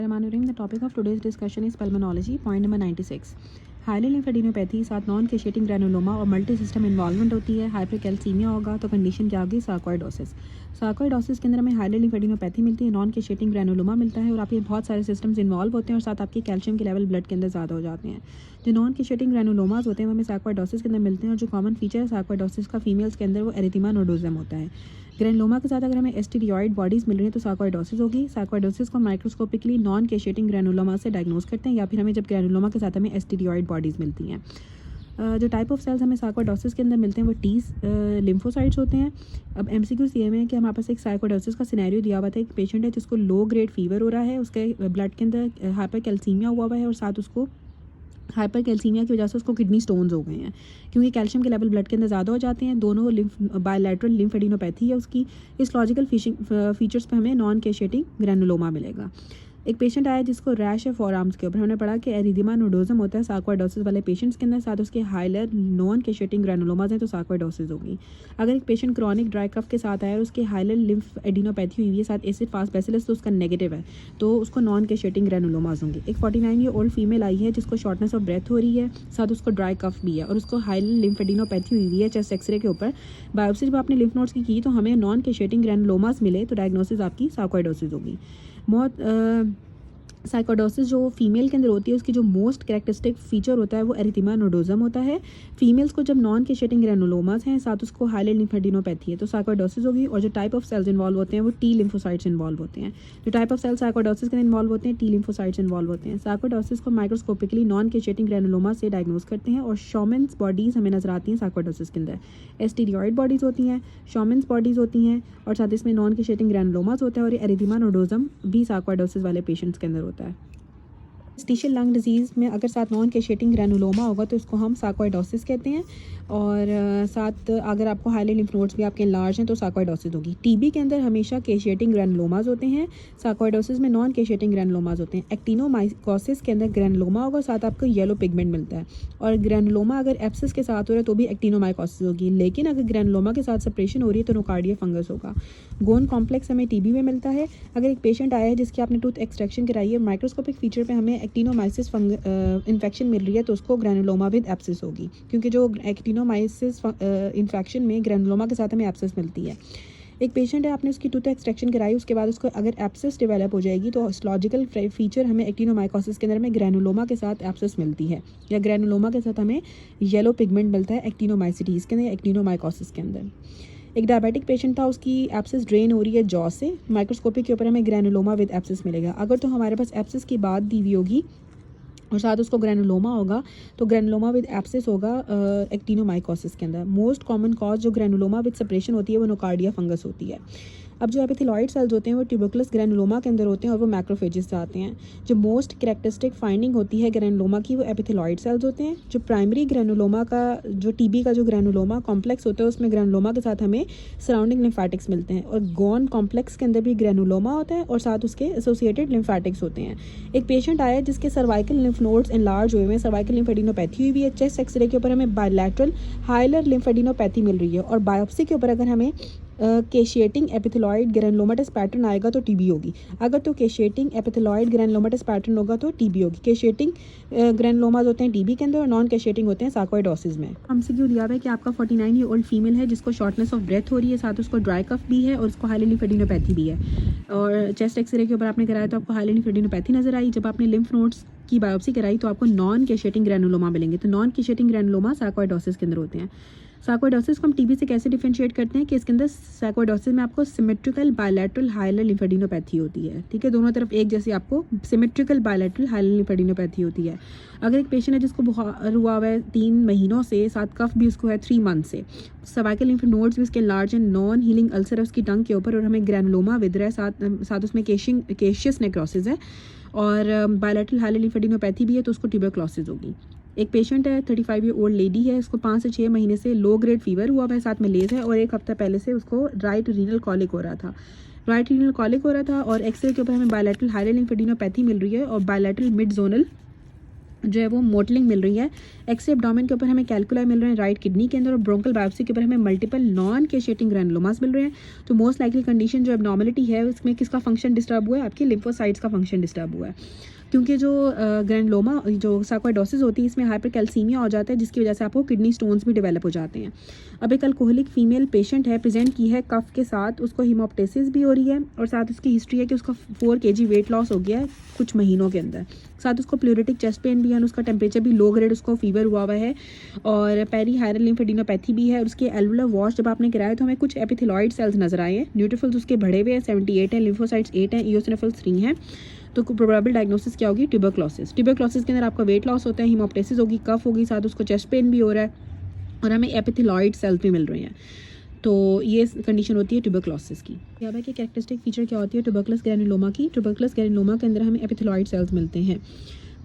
The topic of today's discussion is pulmonology. Point number 96. Highly lymphadenopathy साथ non केशिएटिंग granuloma और multi system involvement होती है। Hypercalcaemia होगा तो कंडीशन क्या होगी? सार्कोइडोसिस। सार्कोइडोसिस के अंदर हमें हाइली लिम्फेडिनोपैथी मिलती है, नॉन केशिएटिंग ग्रैनुलोमा मिलता है और आपके बहुत सारे सिस्टम्स इन्वॉल्व होते हैं और साथ आपके कैल्शियम के लेवल ब्लड के अंदर ज़्यादा हो जाते हैं। जो नॉन केशिएटिंग ग्रैनुलोमाज होते हैं वो हमें सार्कोइडोसिस के अंदर मिलते हैं और जो कॉमन फीचर है सार्कोइडोसिस का फीमेल्स के अंदर वो एरिथीमा नोडोजम होता है। ग्रैनुलोमा के साथ अगर हमें एस्टेरॉयड बॉडीज़ मिल रही हैं तो सार्कोइडोसिस होगी। सार्कोइडोसिस को माइक्रोस्कोपिकली नॉन केशिएटिंग ग्रैनुलोमा से डायग्नोज करते हैं या फिर हमें जब ग्रैनुलोमा के साथ हमें एस्टेरॉयड बॉडीज़ मिलती हैं। जो टाइप ऑफ सेल्स हमें सार्कोइडोसिस के अंदर मिलते हैं वो टी लिम्फोसाइट्स होते हैं। अब एमसीक्यूज़ ये है कि हमारे पास एक सार्कोइडोसिस का सिनेरियो दिया हुआ था। एक पेशेंट है जिसको लो ग्रेड फीवर हो रहा है, उसके ब्लड के अंदर हाइपरकैल्सीमिया हुआ है और साथ उसको हाइपरकैल्सीमिया की वजह से उसको किडनी स्टोन्स हो गए हैं क्योंकि कैल्शियम के लेवल ब्लड के अंदर ज़्यादा हो जाते हैं। दोनों बायलैटरल लिम्फेडिनोपैथी है उसकी। इस लॉजिकल फीचर्स पे हमें नॉन केशिएटिंग ग्रैनुलोमा मिलेगा। एक पेशेंट आया जिसको रैश है फोर आर्म्स के ऊपर। हमने पढ़ा कि एरिथीमा नोडोजम होता है सार्कोइडोसिस वाले पेशेंट्स के अंदर, साथ उसके हाइलर नॉन केशिएटिंग ग्रैनुलोमाज हैं तो सार्कोइडोसिस होगी। अगर एक पेशेंट क्रॉनिक ड्राई कफ के साथ आया और उसके हाइलर लिम्फ एडिनोपैथी हुई है साथ एसिड फास्ट बेसिलस तो उसका नेगेटिव है तो उसको नॉन केशिएटिंग ग्रैनुलोमाज होंगे। एक 49 ईयर ओल्ड फीमेल आई है जिसको शॉर्टनेस ऑफ ब्रेथ हो रही है, साथ उसको ड्राई कफ भी है और उसको हाइलर लिम्फ एडिनोपैथी हुई है चेस्ट एक्सरे के ऊपर। बायोप्सी जब आपने लिम्फ नोड्स की तो हमें नॉन केशिएटिंग ग्रैनुलोमाज मिले तो डायग्नोसिस आपकी सार्कोइडोसिस होगी। सार्कोइडोसिस जो फीमेल के अंदर होती है उसकी जो मोस्ट कैरेक्टरिस्टिक फीचर होता है वो एरिथीमा नोडोजम होता है। फीमेल्स को जब नॉन केशिएटिंग ग्रैनुलोमास हैं साथ उसको हाइलर लिम्फेडिनोपैथी है तो सार्कोइडोसिस होगी। और जो टाइप ऑफ सेल्स इन्वॉल्व होते हैं वो टी लिम्फोसाइट्स इन्वॉल्व होते हैं। जो टाइप ऑफ सेल्स सार्कोइडोसिस के अंदर इन्वॉल्व होते हैं टी लिम्फोसाइट्स इन्वॉल्व होते हैं। सार्कोइडोसिस को माइक्रोस्कोपिकली नॉन केशिएटिंग ग्रैनुलोमा से डायग्नोज करते हैं और शॉमेंस बॉडीज़ हमें नजर आती हैं सार्कोइडोसिस के अंदर। एस्टेरॉयड बॉडीज़ होती हैं, शॉमेंस बॉडीज़ होती हैं और साथ इसमें नॉन केशिएटिंग ग्रैनुलोमास होता है और एरिथीमा नोडोजम भी सार्कोइडोसिस वाले पेशेंट्स के अंदर होता है। इंटरस्टिशियल लंग डिजीज़ में अगर साथ नॉन केशिएटिंग ग्रैनुलोमा होगा तो इसको हम सार्कोइडोसिस कहते हैं और साथ अगर आपको हाइली लिम्फ नोड्स भी आपके लार्ज हैं तो सार्कोइडोसिस होगी। टीबी के अंदर हमेशा केशिएटिंग ग्रैनुलोमाज होते हैं, सार्कोइडोसिस में नॉन केशिएटिंग ग्रैनुलोमाज होते हैं। एक्टिनोमाइकोसिस के अंदर ग्रैनुलोमा होगा, साथ आपको येलो पिगमेंट मिलता है और ग्रैनुलोमा अगर एब्सिस के साथ हो रहा है तो भी एक्टिनोमाइकोसिस होगी। लेकिन अगर ग्रैनुलोमा के साथ सेपरेशन हो रही है तो नोकार्डिया फंगस होगा। गोन कॉम्प्लेक्स हमें टीबी में मिलता है। अगर एक पेशेंट आया है जिसकी आपने टूथ एक्सट्रैक्शन कराई है, माइक्रोस्कोपिक फीचर पे हमें एक्टिनोमाइसिस इन्फेक्शन मिल रही है तो उसको ग्रैनुलोमा विद एब्सिस होगी क्योंकि जो एक्टिनोमाइसिस इन्फेक्शन में ग्रैनुलोमा के साथ हमें एब्सिस मिलती है। एक पेशेंट है आपने उसकी टूथ एक्सट्रैक्शन कराई, उसके बाद उसको अगर एब्सिस डेवलप हो जाएगी तो हिस्टोलॉजिकल फीचर हमें एक्टिनोमाइकोसिस के अंदर में ग्रैनुलोमा के साथ एब्सिस मिलती है या ग्रैनुलोमा के साथ हमें येलो पिगमेंट मिलता है एक्टिनोमाइसिटीज़ के अंदर या एक्टिनोमाइकोसिस के अंदर। एक डायबिटिक पेशेंट था, उसकी एब्सिस ड्रेन हो रही है जॉ से, माइक्रोस्कोपिक के ऊपर हमें ग्रैनुलोमा विद एब्सिस मिलेगा। अगर तो हमारे पास एब्सिस की बात दी हुई होगी और साथ उसको ग्रैनुलोमा होगा तो ग्रैनुलोमा विद एब्सिस होगा एक्टिनोमाइकोसिस के अंदर। मोस्ट कॉमन कॉज जो ग्रैनुलोमा विद सेपरेशन होती है वो नोकार्डिया फंगस होती है। अब जो एपिथेलॉइड सेल्स होते हैं वो ट्यूबरकुलस ग्रैनुलोमा के अंदर होते हैं और वो मैक्रोफेजेस से आते हैं। जो मोस्ट कैरेक्टरिस्टिक फाइंडिंग होती है ग्रैनुलोमा की वो एपिथेलॉइड सेल्स होते हैं। जो प्राइमरी ग्रैनुलोमा का जो टीबी का जो ग्रैनुलोमा कॉम्प्लेक्स होता है उसमें ग्रैनुलोमा के साथ हमें सराउंडिंग लिम्फेटिक्स मिलते हैं और गॉन कॉम्प्लेक्स के अंदर भी ग्रैनुलोमा होता है और साथ उसके एसोसिएटेड लिम्फेटिक्स होते हैं। एक पेशेंट आया जिसके सर्वाइकल लिम्फ नोड्स एनलार्ज हुए हैं, सर्वाइकल लिम्फेडिनोपैथी हुई है। चेस्ट एक्सरे के ऊपर हमें बायलैटरल हाइलर लिम्फेडिनोपैथी मिल रही है और बायोप्सी के ऊपर अगर हमें केशिएटिंग एपिथेलॉइड ग्रैनुलोमेटस पैटर्न आएगा तो टीबी होगी। अगर तो केशिएटिंग एपिथेलॉइड ग्रैनुलोमेटस पैटर्न होगा तो टीबी होगी। केशिएटिंग ग्रैनुलोमाज होते हैं टीबी के अंदर और नॉन केशिएटिंग होते हैं सार्कोइडोसिस में। हमसे क्यों दिया हुआ है कि आपका 49 ईयर ओल्ड फीमेल है जिसको शॉर्टनेस ऑफ ब्रेथ हो रही है, साथ उसको ड्राई कफ भी है और उसको हाइली लिम्फेडिनोपैथी भी है और चेस्ट एक्सरे के ऊपर आपने कराया तो आपको हाइली लिम्फेडिनोपैथी नजर आई। जब आपने लिम्फ नोड्स की बायोप्सी कराई तो आपको नॉन केशिएटिंग ग्रैनुलोमा मिलेंगे। तो नॉन केशिएटिंग ग्रैनुलोमा सार्कोइडोसिस के अंदर होते हैं। सार्कोइडोसिस को हम टीबी से कैसे डिफरेंशिएट करते हैं कि इसके अंदर सार्कोइडोसिस में आपको सिमेट्रिकल बायलैटरल हाइलर लिम्फेडिनोपैथी होती है, ठीक है, दोनों तरफ एक जैसी आपको सिमेट्रिकल बायलैटरल हाइलर लिम्फेडिनोपैथी होती है। अगर एक पेशेंट है जिसको बुखार हुआ हुआ है 3 महीनों से, साथ कफ भी उसको है 3 मंथ से, सर्वाइकल लिम्फ नोड्स भी उसके large and non healing ulcer है उसकी टंग के ऊपर और हमें ग्रैनुलोमा विद रहा है, साथ उसमें केशियस नेक्रोसिस है और बायलैटरल हाइलर लिम्फेडिनोपैथी भी है तो उसको ट्यूबरक्लोसिस होगी। एक पेशेंट है 35 ईयर ओल्ड लेडी है, उसको 5 से 6 महीने से लो ग्रेड फीवर हुआ है, साथ में लेज है और 1 हफ्ता पहले से उसको राइट रीनल कॉलिक हो रहा था और एक्सरे के ऊपर हमें बायलैटरल हाइलर लिम्फेडिनोपैथी मिल रही है और बायलैटरल मिड जोनल जो है वो मोटलिंग मिल रही है। एक्स-रे एब्डोमेन के ऊपर हमें कैल्कुलाई मिल रहे हैं राइट किडनी के अंदर, और ब्रोंकल बायोप्सी के ऊपर हमें मल्टीपल नॉन केशिएटिंग ग्रैनुलोमास मिल रहे हैं। तो मोस्ट लाइकली कंडीशन जो एब्नॉर्मलिटी है उसमें किसका फंक्शन डिस्टर्ब हुआ है, आपके लिम्फोसाइट्स का फंक्शन डिस्टर्ब हुआ है। क्योंकि जो ग्रैनुलोमा जो सार्कोइडोसिस होती है इसमें हाइपरकैल्सीमिया हो जाता है, जिसकी वजह से आपको किडनी स्टोन्स भी डेवलप हो जाते हैं। अब एक अल्कोहलिक फीमेल पेशेंट है, प्रेजेंट की है कफ के साथ, उसको हीमोप्टेसिस भी हो रही है और साथ उसकी हिस्ट्री है कि उसका 4 kg वेट लॉस हो गया है कुछ महीनों के अंदर। साथ उसको प्लूरेटिक चेस्ट पेन भी है, उसका टेम्परेचर भी लो ग्रेड, उसको फीवर हुआ हुआ है और पेरी हायरल लिम्फेडिनोपैथी भी है। और उसके एल्वुलर वॉश जब आपने कराया तो हमें कुछ एपिथेलॉइड सेल्स नजर आए हैं। न्यूट्रोफिल्स उसके बढ़े हुए हैं 78 हैं, लिम्फोसाइट्स 8 हैं, इओसिनोफिल्स 3 हैं। तो प्रोबेबल डायग्नोसिस क्या होगी, ट्यूबरक्लोसिस। ट्यूबरक्लोसिस के अंदर आपका वेट लॉस होता है, हीमोप्टेसिस होगी, कफ होगी, साथ उसको चेस्ट पेन भी हो रहा है और हमें एपिथेलॉइड सेल्स भी मिल रहे हैं। तो ये कंडीशन होती है ट्यूबरक्लोसिस की। अब है कि कैरेक्टरिस्टिक फीचर क्या होती है ट्यूबरकुलस ग्रैनुलोमा की। ट्यूबरकुलस ग्रैनुलोमा के अंदर हमें एपिथेलॉइड सेल्स मिलते हैं।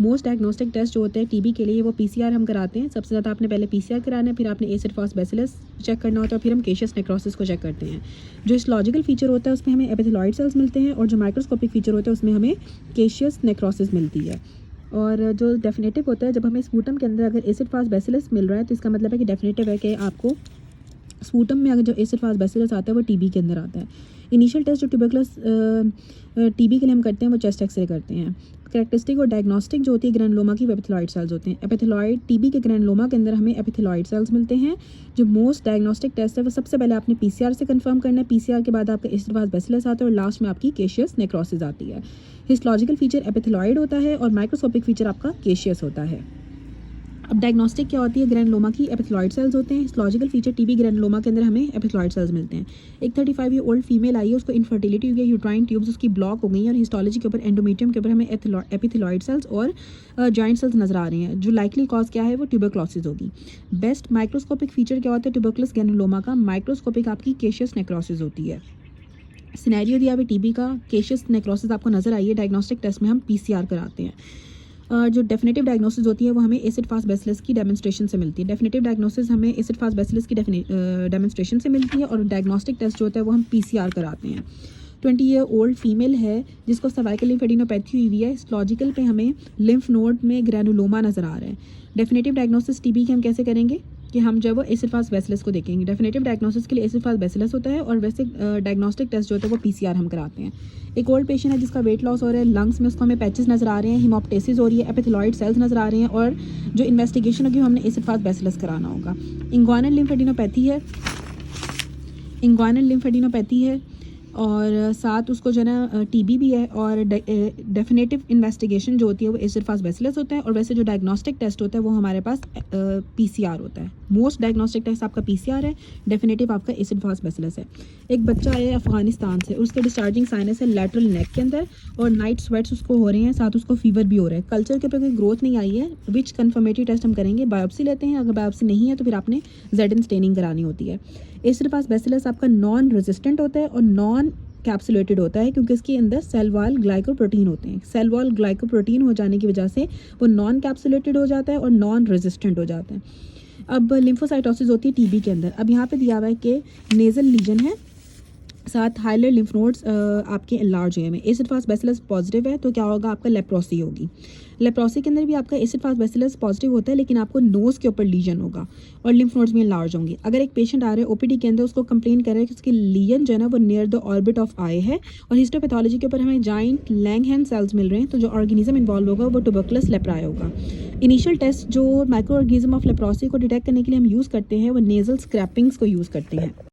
मोस्ट डायग्नोस्टिक टेस्ट जो होते हैं टीबी के लिए वो पीसीआर हम कराते हैं। सबसे ज़्यादा आपने पहले पीसीआर कराना है, फिर आपने एसिड फास्ट बैसिलस चेक करना होता है, फिर हम केशियस नेक्रोसिस को चेक करते हैं। जो हिस्टोलॉजिकल फीचर होता है उसमें हमें एपिथेलॉइड सेल्स मिलते हैं और जो माइक्रोस्कोपिक फीचर होता है उसमें हमें केशियस नेक्रोसिस मिलती है। और जो डेफिनेटिव होता है, जब हमें स्पूटम के अंदर अगर एसिड फास्ट बैसिलस मिल रहा है तो इसका मतलब है कि डेफिनेटिव है कि आपको स्पूटम में अगर जो एसिड फास्ट बैसिलस आता है वो टीबी के अंदर आता है। इनिशियल टेस्ट जो ट्यूबरकुलस टीबी के लिए हम करते हैं वो चेस्ट एक्सरे करते हैं। कैरेक्टरिस्टिक और डायग्नोस्टिक जो होती है ग्रैनुलोमा की, वो एपिथेलॉइड सेल्स होते हैं। एपिथेलॉइड टीबी के ग्रैनुलोमा के अंदर हमें एपिथेलॉइड सेल्स मिलते हैं। जो मोस्ट डायग्नोस्टिक टेस्ट है वो सबसे पहले आपने पीसीआर से कंफर्म करना है, पीसीआर के बाद आपका एसिड फास्ट बैसिलस आता है और लास्ट में आपकी केशियस नेक्रोसिस आती है। हिस्टोलॉजिकल फीचर एपिथेलॉइड होता है और माइक्रोस्कोपिक फीचर आपका केशियस होता है। अब डायग्नोस्टिक क्या होती है ग्रैनुलोमा की, एपिथेलॉइड सेल्स होते हैं। हिस्टोलॉजिकल फीचर टीबी ग्रैनुलोमा के अंदर हमें एपिथेलॉइड सेल्स मिलते हैं। एक 35 ईयर ओल्ड फीमेल आई है, उसको इनफर्टिलिटी हुई है, यूट्राइन ट्यूब्स उसकी ब्लॉक हो गई हैं और हिस्टोलॉजी के ऊपर एंडोमेट्रियम के ऊपर हमें एपिथेलॉइड सेल्स और जॉइंट सेल्स नजर आ रही हैं। जो लाइकली कॉज क्या है वो ट्यूबरक्लोसिस होगी। बेस्ट माइक्रोस्कोपिक फीचर क्या होता है ट्यूबरकुलस ग्रैनुलोमा का, माइक्रोस्कोपिक आपकी केशियस नेक्रोसिस होती है। सिनेरियो दिया हुआ टीबी का, केशियस नेक्रोसिस आपको नजर आई है, डायग्नोस्टिक टेस्ट में हम पीसीआर कराते हैं। जो डेफिनेटिव डायग्नोसिस होती है वो हमें एसिड फास्ट बैसिलस की डेमोन्स्ट्रेशन से मिलती है। डेफिनेटिव डायग्नोसिस हमें एसिड फास्ट बैसिलस की डेमोन्स्ट्रेशन से मिलती है और डायग्नोस्टिक टेस्ट जो होता है वो हम पीसीआर कराते हैं। 20 ईयर ओल्ड फीमेल है जिसको सर्वाइकल लिम्फेडिनोपैथी हुई है। हिस्टोलॉजिकल पे हमें लिम्फ नोड में ग्रैनुलोमा नजर आ रहा है। डेफिनेटिव डायग्नोसिस टीबी की हम कैसे करेंगे कि हम जब वो एसिड फास्ट बैसिलस को देखेंगे। डेफिनेटिव डायग्नोसिस के लिए एसिड फास्ट बैसिलस होता है और वैसे डायग्नोस्टिक टेस्ट जो होता है वो पीसीआर हम कराते हैं। एक ओल्ड पेशेंट है जिसका वेट लॉस हो रहा है, लंग्स में उसको हमें पैचेस नजर आ रहे हैं, हिमोप्टेसिस हो रही है, एपिथेलॉइड सेल्स नजर आ रहे हैं और जो इन्वेस्टिगेशन होगी हमने एसिड फास्ट बैसिलस कराना होगा। इंग्वानल लिम्फेडिनोपैथी है और साथ उसको जो है ना टीबी भी है और डेफिनेटिव इन्वेस्टिगेशन जो होती है वो एसिड फास्ट बैसिलस होता है और वैसे जो डायग्नोस्टिक टेस्ट होता है वो हमारे पास पीसीआर होता है। मोस्ट डायग्नोस्टिक टेस्ट आपका पीसीआर है, डेफिनेटिव आपका एसिड फास्ट बैसिलस है। एक बच्चा आया है अफगानिस्तान से, उसके डिस्चार्जिंग साइनस है लेटरल नेक के अंदर और नाइट स्वेट्स उसको हो रहे हैं, साथ उसको फीवर भी हो रहा है। कल्चर के ऊपर कोई ग्रोथ नहीं आई है, विच कन्फर्मेटरी टेस्ट हम करेंगे, बायोप्सी लेते हैं। अगर बायोप्सी नहीं है तो फिर आपने जेड स्टेनिंग करानी होती है। एसिड फास्ट बैसिलस आपका नॉन रेजिस्टेंट होता है और नॉन कैप्सुलेटेड होता है क्योंकि इसके अंदर सेल वॉल ग्लाइकोप्रोटीन होते हैं। सेल वॉल ग्लाइकोप्रोटीन हो जाने की वजह से वो नॉन कैप्सुलेटेड हो जाता है और नॉन रेजिस्टेंट हो जाता है। अब लिम्फोसाइटोसिस होती है टीबी के अंदर। अब यहाँ पे दिया हुआ है कि नेजल लीजन है, साथ हाइलर लिम्फ नोड्स आपके एनलार्ज हुए हैं। एसिड फास्ट बैसिलस पॉजिटिव है तो क्या होगा, आपका लेप्रोसी होगी। लेप्रोसी के अंदर भी आपका एसिड फास्ट बैसिलस पॉजिटिव होता है लेकिन आपको नोज के ऊपर लीजन होगा और लिम्फ नोड्स में एनलार्ज होंगे। अगर एक पेशेंट आ रहा है ओपीडी के अंदर, उसको कंप्लेन कर रहा है कि उसकी लीजन जो है ना वो नियर द ऑर्बिट ऑफ आई है और हिस्टोपैथोलॉजी के ऊपर हमें जाइंट लैंगहैंस सेल्स मिल रहे हैं, तो जो ऑर्गेनिज्म इन्वॉल्व होगा वो ट्यूबरकुलस लेप्राई होगा। इनिशियल टेस्ट जो माइक्रो ऑर्गेनिज्म ऑफ लेप्रोसी को डिटेक्ट करने के लिए हम यूज़ करते हैं वो नेजल स्क्रैपिंग्स को यूज़ करते हैं।